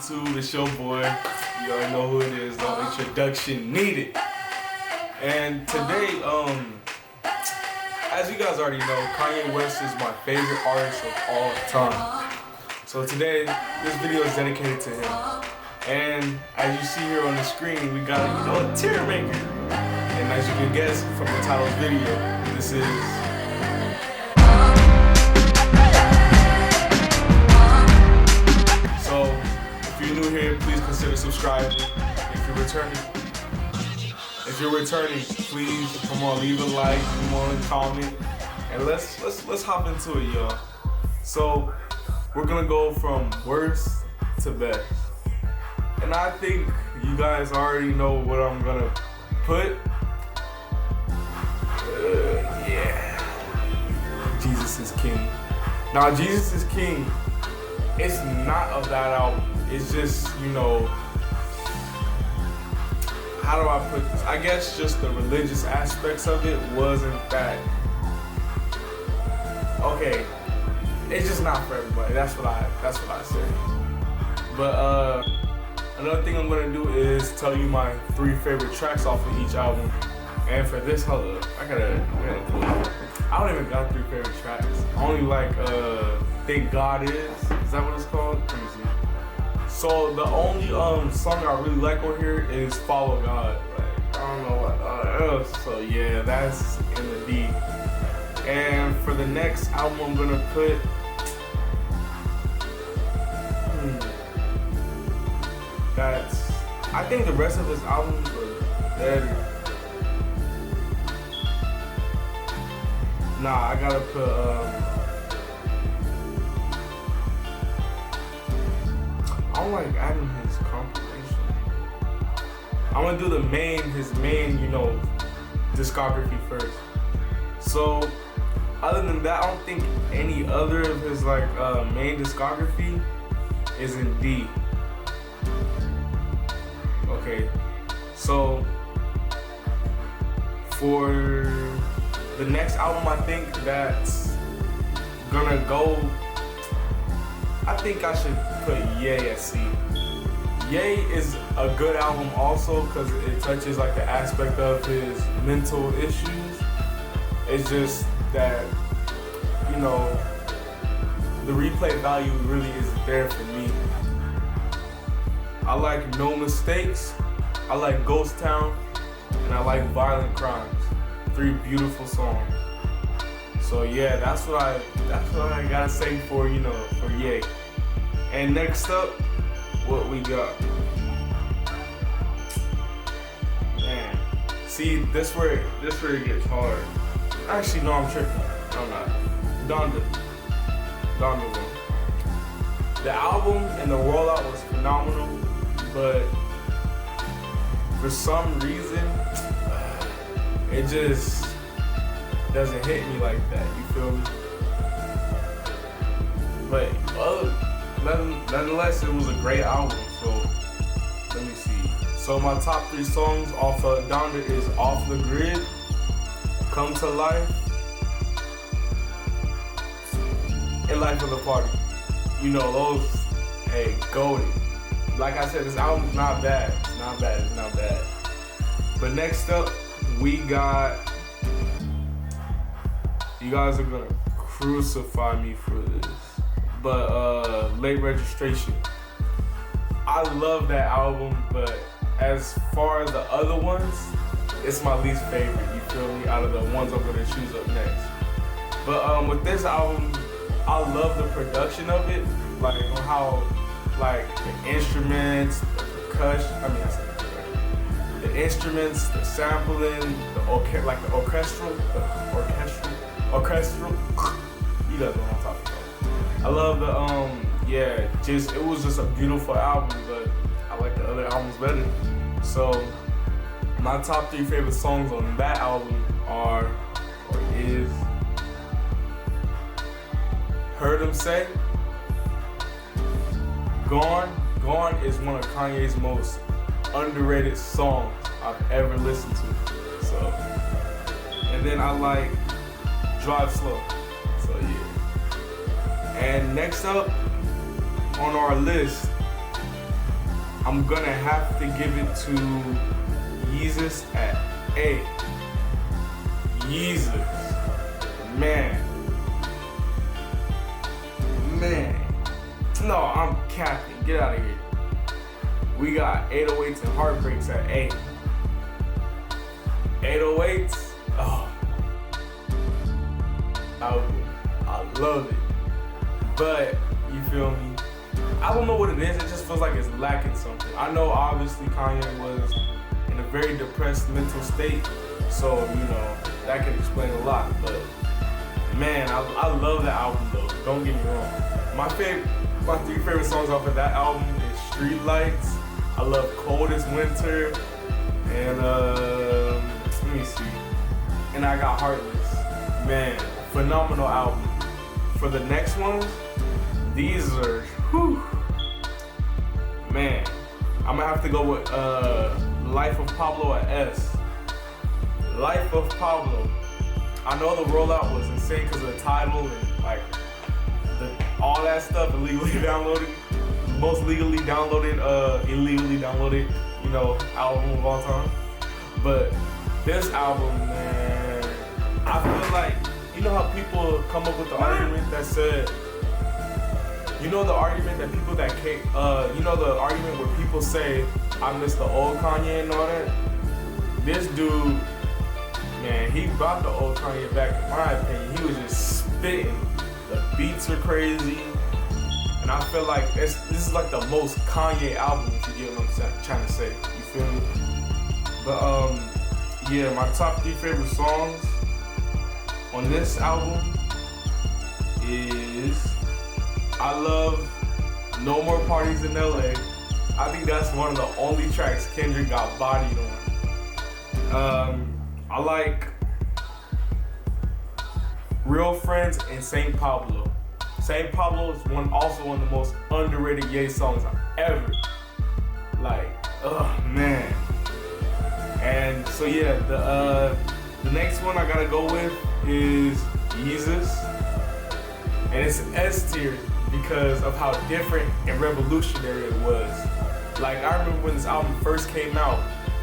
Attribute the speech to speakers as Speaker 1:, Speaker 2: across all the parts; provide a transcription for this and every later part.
Speaker 1: YouTube? It's your boy. You already know who it is. No introduction needed. And today, as you guys already know, Kanye West is my favorite artist of all time. So today, this video is dedicated to him. And as you see here on the screen, we got a tear maker. And as you can guess from the title of the video, this is. So, if you're new here, please consider subscribing. If you're returning, please come on, leave a like, come on, comment, and let's hop into it, y'all. So, we're gonna go from worst to best, and I think you guys already know what I'm gonna put. Yeah, Jesus is King. Now, Jesus is King. It's not of that album. It's just, how do I put this? I guess just the religious aspects of it wasn't that. Okay, it's just not for everybody. That's what I said. But another thing I'm gonna do is tell you my 3 favorite tracks off of each album. And for this, hold up, I gotta pull it up. I don't even got 3 favorite tracks. I only like Thank God Is that what it's called? Let me see. So the only song I really like on here is Follow God. Like, I don't know what else. So yeah, that's in the D. And for the next album I'm gonna put I think the rest of his albums are better. Nah, I gotta put I don't like adding his compilation. I'm gonna do his main, discography first. So, other than that, I don't think any other of his main discography is in D. Okay, so for the next album, I think that's gonna go. I think I should put Ye at C. Ye is a good album also because it touches the aspect of his mental issues. It's just that, the replay value really isn't there for me. I like No Mistakes, I like Ghost Town, and I like Violent Crimes. 3 beautiful songs. So yeah, that's what I gotta say for Ye. And next up, what we got? Man, see this where it gets hard. Actually, no, I'm tripping. I'm not. Donda one. The album and the rollout was phenomenal, but for some reason, it just doesn't hit me like that. You feel me? But nonetheless, it was a great album. So let me see. So my top 3 songs off of Donda is Off the Grid, Come to Life, and Life of the Party. Those, hey, goated. Like I said, this album's not bad. It's not bad. But next up, we got, you guys are gonna crucify me for this, but Late Registration. I love that album, but as far as the other ones, it's my least favorite, you feel me, out of the ones I'm gonna choose up next. But with this album, I love the production of it, on how, the instruments, the percussion, the instruments, the sampling, the orchestral, you guys know what I'm talking about. I love the, it was just a beautiful album, but I like the other albums better. So, my top 3 favorite songs on that album is Heard 'Em Say, Gone. Gone is one of Kanye's most underrated songs I've ever listened to. So, and then I like Drive Slow. So yeah. And next up on our list I'm gonna have to give it to Yeezus at A. Yeezus. Man. No, I'm capping. Get out of here. We got 808s and Heartbreaks at A. 808s. Oh. I love it. But, you feel me? I don't know what it is. It just feels like it's lacking something. I know obviously Kanye was in a very depressed mental state. So, you know, that can explain a lot. But, man, I love that album though. Don't get me wrong. My 3 favorite songs off of that album is Street Lights. I love Coldest Winter. And, let me see. And I got Heartless. Man, phenomenal album. For the next one, these are, whew. Man, I'm gonna have to go with Life of Pablo at S. Life of Pablo. I know the rollout was insane because of the title and like all that stuff illegally downloaded. Most legally downloaded, illegally downloaded, you know, album of all time. But this album, man, I feel like, you know how people come up with the argument that said, you know the argument that people that came, you know the argument where people say, I miss the old Kanye and all that? This dude, man, he brought the old Kanye back in my opinion. He was just spitting. The beats are crazy. And I feel like this is like the most Kanye album, if you get what I'm trying to say. You feel me? But yeah, my top 3 favorite songs on this album is I love No More Parties in LA. I think that's one of the only tracks Kendrick got bodied on. I like Real Friends and St. Pablo. St. Pablo is also one of the most underrated Ye songs I've ever. Like, oh man. And so yeah, the next one I gotta go with is Yeezus. And it's S tier because of how different and revolutionary it was. Like, I remember when this album first came out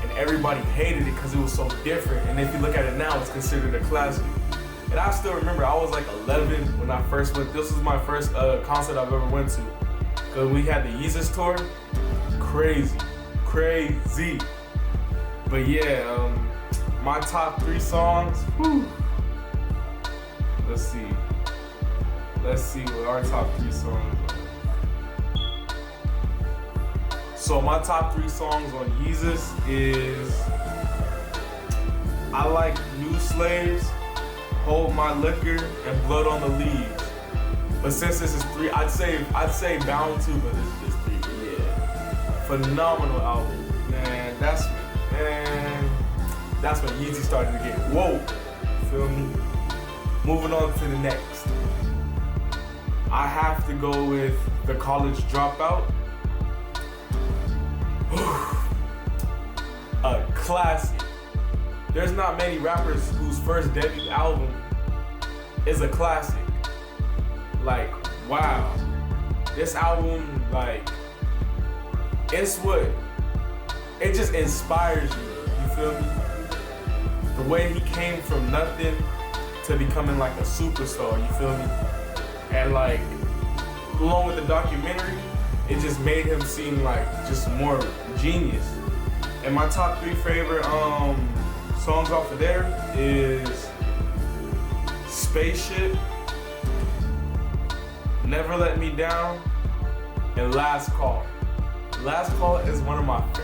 Speaker 1: and everybody hated it because it was so different. And if you look at it now, it's considered a classic. And I still remember I was like 11 when I first went. This was my first concert I've ever went to. Cause we had the Yeezus tour. Crazy. But yeah, my top 3 songs, whew. Let's see what our top 3 songs are. So my top 3 songs on Yeezus is, I like New Slaves, Hold My Liquor, and Blood on the Leaves. But since this is 3, I'd say Bound to, but this is just 3. Yeah, phenomenal album, man. That's when Yeezy started to get woke. Feel me? Moving on to the next. I have to go with The College Dropout. A classic. There's not many rappers whose first debut album is a classic. Like, wow. This album, like, it just inspires you. You feel me? The way he came from nothing to becoming like a superstar, you feel me? And like, along with the documentary, it just made him seem like just more genius. And my top 3 favorite songs off of there is Spaceship, Never Let Me Down, and Last Call. Last Call is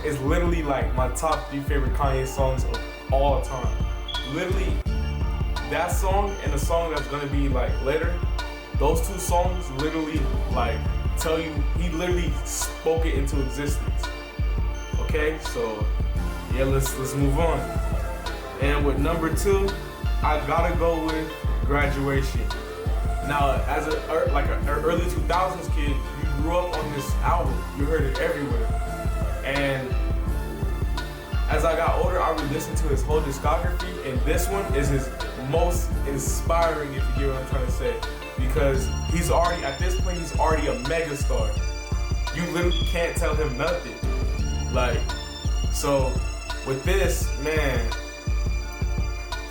Speaker 1: is literally like my top 3 favorite Kanye songs of all time. Literally, that song and the song that's gonna be like later, those 2 songs literally like tell you, he literally spoke it into existence. Okay, so yeah, let's move on. And with number 2, I gotta go with Graduation. Now, as an early 2000s kid, you grew up on this album. You heard it everywhere. And as I got older, I re-listened to his whole discography, and this one is his most inspiring, if you get what I'm trying to say. Because at this point, he's already a megastar. You literally can't tell him nothing. Like, so with this, man,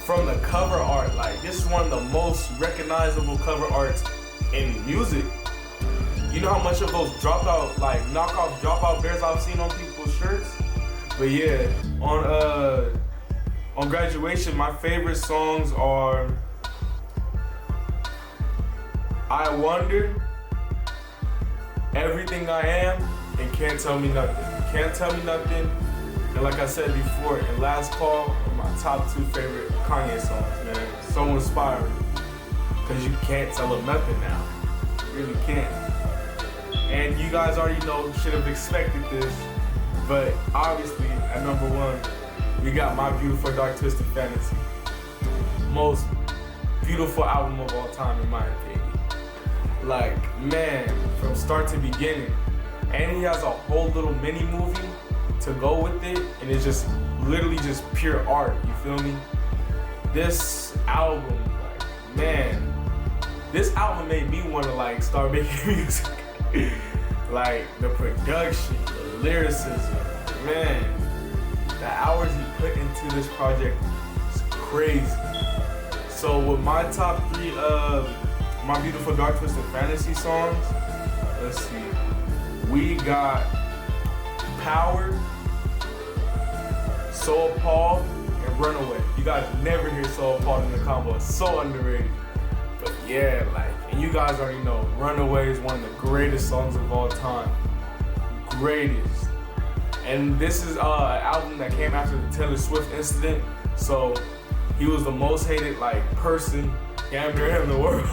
Speaker 1: from the cover art, like this is one of the most recognizable cover arts in music. You know how much of those dropout, like knockoff dropout bears I've seen on people's shirts? But yeah, on Graduation, my favorite songs are I Wonder, Everything I Am, and Can't Tell Me Nothing. Can't Tell Me Nothing, and like I said before in Last Call, are my top 2 favorite Kanye songs, man. So inspiring, because you can't tell them nothing now. You really can't. And you guys already know, should have expected this, but obviously at number 1, we got My Beautiful Dark Twisted Fantasy. Most beautiful album of all time in my opinion. Like, man, from start to beginning. And he has a whole little mini movie to go with it, and it's just literally just pure art, you feel me? This album, like, man, this album made me want to like start making music. Like the production, the lyricism, man, the hours he put into this project is crazy. So with my top 3 My Beautiful Dark Twisted Fantasy songs, let's see, we got Power, Soul Paul, and Runaway. You guys never hear Soul Paul in the combo, it's so underrated. But yeah, like, and you guys already know, Runaway is one of the greatest songs of all time. Greatest. And this is an album that came after the Taylor Swift incident, so he was the most hated like person damn near in the world.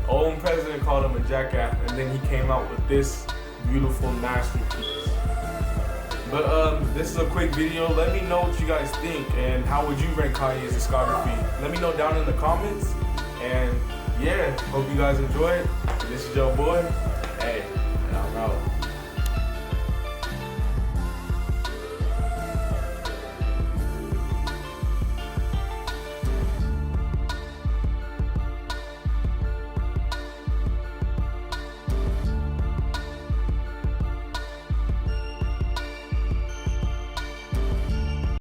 Speaker 1: Own president called him a jackass, and then he came out with this beautiful masterpiece. But this is a quick video. Let me know what you guys think, and how would you rank Kanye's discography? Let me know down in the comments. And yeah, hope you guys enjoy it. This is your boy. Hey, and I'm out.